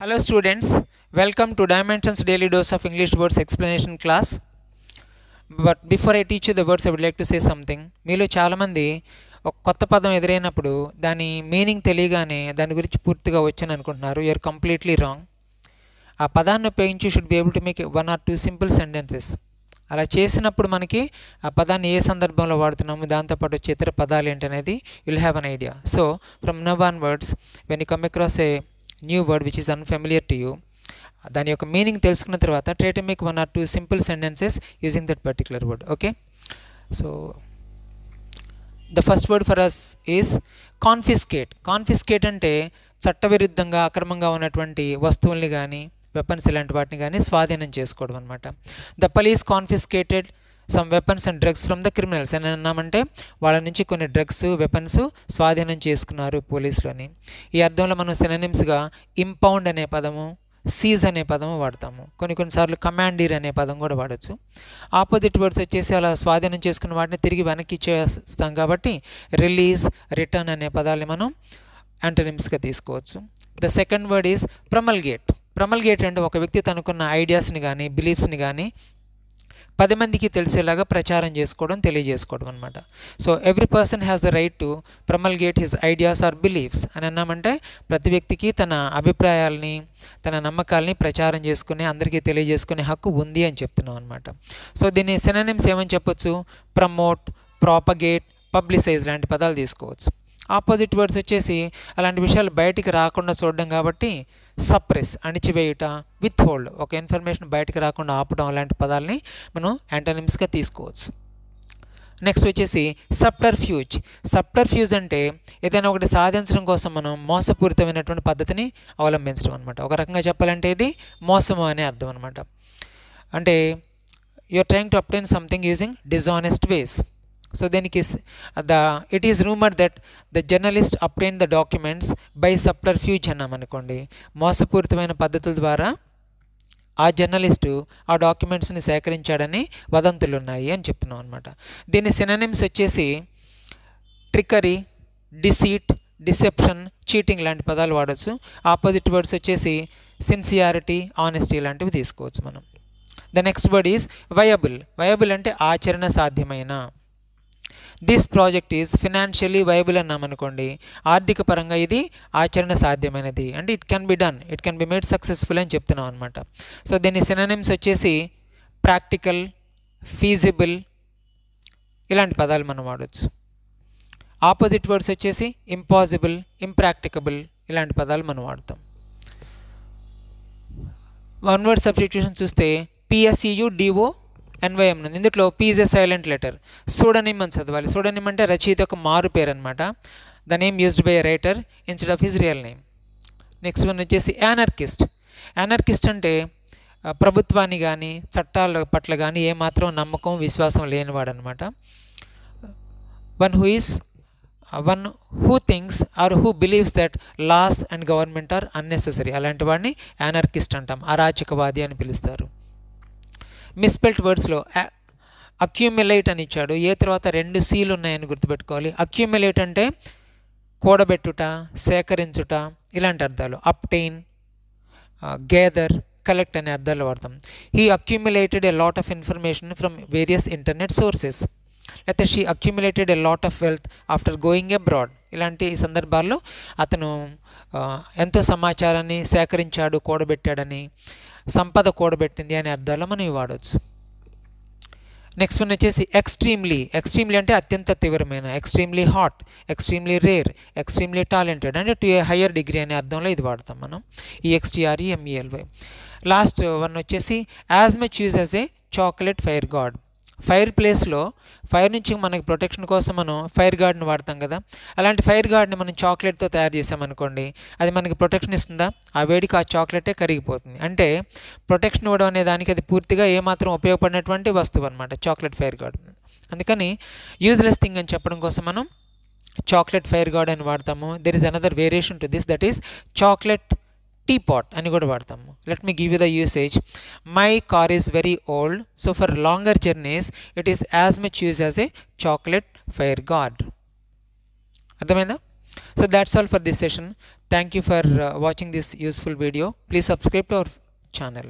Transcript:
Hello students, welcome to Dimensions Daily Dose of English Words Explanation class. But before I teach you the words, I would like to say something. మీలో చాలామంది ఒక కొత్త పదం ఎదురైనప్పుడు దాని meaning తెలియగానే దాని గురించి పూర్తిగా వచ్చని అనుకుంటున్నారు. You are completely wrong. ఆ పదాన్ని ఉపయోగించి should be able to make 1 or 2 simple sentences. అలా చేసినప్పుడు మనకి ఆ పదాన్ని ఏ సందర్భంలో వాడుతున్నాము, దాంతోపాటు వచ్చే ఇతర పదాలు ఏంటనేది will have an idea. So from now onwards when you come across a new word which is unfamiliar to you, దాని యొక్క మీనింగ్ తెలుసుకున్న తర్వాత try to make 1 or 2 simple sentences using that particular word. Okay, so the first word for us is confiscate. Confiscate అంటే చట్టవిరుద్ధంగా అక్రమంగా ఉన్నటువంటి వస్తువుల్ని కానీ వెపన్స్ ఇలాంటి వాటిని కానీ స్వాధీనం చేసుకోవడం అనమాట. The police confiscated some weapons and drugs from the criminals అని అన్నామంటే వాళ్ళ నుంచి కొన్ని డ్రగ్స్ వెపన్స్ స్వాధీనం చేసుకున్నారు పోలీసులని. ఈ అర్థంలో మనం సినోనిమ్స్గా ఇంపౌండ్ అనే పదము, సీజ్ అనే పదము వాడతాము. కొన్నిసార్లు కమాండీర్ అనే పదం కూడా వాడచ్చు. ఆపోజిట్ వర్డ్స్ వచ్చేసి అలా స్వాధీనం చేసుకున్న వాటిని తిరిగి వెనక్కి ఇచ్చేస్తాం కాబట్టి రిలీజ్, రిటర్న్ అనే పదాలని మనం యాంటోనిమ్స్గా తీసుకోవచ్చు. The second word is promulgate. Promulgate అంటే ఒక వ్యక్తి తనకున్న ఐడియాస్ని కానీ బిలీఫ్స్ని కానీ 10 మందికి తెలిసేలాగా ప్రచారం చేసుకోవడం, తెలియజేసుకోవడం అనమాట. So every person has the right to promulgate his ideas or beliefs అని అన్నామంటే ప్రతి వ్యక్తికి తన అభిప్రాయాల్ని, తన నమ్మకాలని ప్రచారం చేసుకుని అందరికీ తెలియజేసుకునే హక్కు ఉంది అని చెప్తున్నాం అనమాట. సో దీన్ని సినోనిమ్స్ ఏమని చెప్పొచ్చు? ప్రమోట్, ప్రాపగేట్, పబ్లిసైజ్ లాంటి పదాలు తీసుకోవచ్చు. ఆపోజిట్ వర్డ్స్ వచ్చేసి అలాంటి విషయాలు బయటికి రాకుండా చూడడం కాబట్టి సప్రెస్, అణిచివేయుట, విత్ హోల్డ్, ఒక ఇన్ఫర్మేషన్ బయటికి రాకుండా ఆపడం అలాంటి పదాలని మనం యాంటోనిమ్స్గా తీసుకోవచ్చు. నెక్స్ట్ వచ్చేసి సబ్టర్ఫ్యూజ్. సబ్టర్ఫ్యూజ్ అంటే ఏదైనా ఒకటి సాధించడం కోసం మనం మోసపూరితమైనటువంటి పద్ధతిని అవలంబించడం అనమాట. ఒక రకంగా చెప్పాలంటే ఇది మోసము అనే అర్థం అనమాట. అంటే you are trying to obtain something using dishonest ways. So దీనికి it is rumour that the journalist obtain the documents by subterfuge అన్నామనుకోండి. మోసపూరితమైన పద్ధతుల ద్వారా ఆ జర్నలిస్టు ఆ డాక్యుమెంట్స్ని సేకరించాడని వదంతులు ఉన్నాయి అని చెప్తున్నాం అనమాట. దీని సినోనిమ్స్ వచ్చేసి ట్రికరీ, డిసీట్, డిసెప్షన్, చీటింగ్ లాంటి పదాలు వాడచ్చు. ఆపోజిట్ వర్డ్స్ వచ్చేసి సిన్సియారిటీ, ఆనెస్టీ లాంటివి తీసుకోవచ్చు మనం. The next word is viable. Viable అంటే ఆచరణ సాధ్యమైన. This project is financially viable అన్నామనుకోండి, ఆర్థిక పరంగా ఇది ఆచరణ సాధ్యమైనది. అంటే it can be done, it can be made successful అని చెప్తున్నాం అనమాట. సో దీని సినోనిమ్స్ వచ్చేసి ప్రాక్టికల్, ఫీజిబుల్ ఇలాంటి పదాలు మనం వాడచ్చు. ఆపోజిట్ వర్డ్స్ వచ్చేసి ఇంపాసిబుల్, ఇంప్రాక్టికబుల్ ఇలాంటి పదాలు మనం వాడతాం. వన్ వర్డ్ సబ్స్టిట్యూషన్ చూస్తే PSEUDO NYM ఉంది. ఇందులో P is a silent letter. Pseudonym అని చదవాలి. సూడనిమ్ అంటే రచయిత యొక్క మారు పేరు అనమాట. The name used by a writer instead of his real name. Next one వచ్చేసి యానర్కిస్ట్. యానర్కిస్ట్ అంటే ప్రభుత్వాన్ని కానీ చట్టాల పట్ల కానీ ఏమాత్రం నమ్మకం, విశ్వాసం లేనివాడు అనమాట. One who thinks or who believes that laws and government are unnecessary, అలాంటి వాడిని యానర్కిస్ట్ అంటాం. అరాచకవాది అని పిలుస్తారు. మిస్పెల్ట్ వర్డ్స్లో అక్యూమిలేట్ అని ఇచ్చాడు. ఏ తర్వాత 2 Cలు ఉన్నాయని గుర్తుపెట్టుకోవాలి. అక్యూమిలేట్ అంటే కూడబెట్టుట, సేకరించుట ఇలాంటి అర్థాలు. అప్టైన్, గ్యాదర్, కలెక్ట్ అనే అర్థాలు వాడతాం. He accumulated a lot of information from various internet sources. లేకపోతే she accumulated a lot of wealth after going abroad. ఇలాంటి సందర్భాల్లో అతను ఎంతో సమాచారాన్ని సేకరించాడు, కూడబెట్టాడని, సంపద కూడబెట్టింది అనే అర్థాల్లో మనం ఇవి వాడవచ్చు. నెక్స్ట్ వన్ వచ్చేసి ఎక్స్ట్రీమ్లీ. ఎక్స్ట్రీమ్లీ అంటే అత్యంత తీవ్రమైన, extremely hot, extremely rare, extremely talented అంటే టు ఏ హయ్యర్ డిగ్రీ అనే అర్థంలో ఇది వాడతాం మనం. EXTREMELY. లాస్ట్ వన్ వచ్చేసి as much use as a chocolate fire God. Fire ప్లేస్లో ఫైర్ నుంచి మనకి ప్రొటెక్షన్ కోసం మనం ఫైర్ గార్డ్ని వాడతాం కదా. అలాంటి ఫైర్ గార్డ్ని మనం చాక్లెట్తో తయారు చేసామనుకోండి, అది మనకి ప్రొటెక్షన్ ఇస్తుందా? ఆ వేడికి ఆ చాక్లెటే కరిగిపోతుంది. అంటే ప్రొటెక్షన్ ఇవ్వడం అనే దానికి అది పూర్తిగా ఏమాత్రం ఉపయోగపడినటువంటి వస్తువు అనమాట చాక్లెట్ ఫైర్ గార్డ్. అందుకని యూజ్లెస్ థింగ్ అని చెప్పడం కోసం మనం చాక్లెట్ ఫైర్ గార్డ్ అని వాడతాము. There is another variation to this, that is chocolate teapot అని కూడా వాడతాము. Let me give you the usage. My car is very old, so for longer journeys it is as much use as a chocolate fire guard. అర్థమైందా? So that's all for this session. Thank you for watching this useful video. Please subscribe to our channel.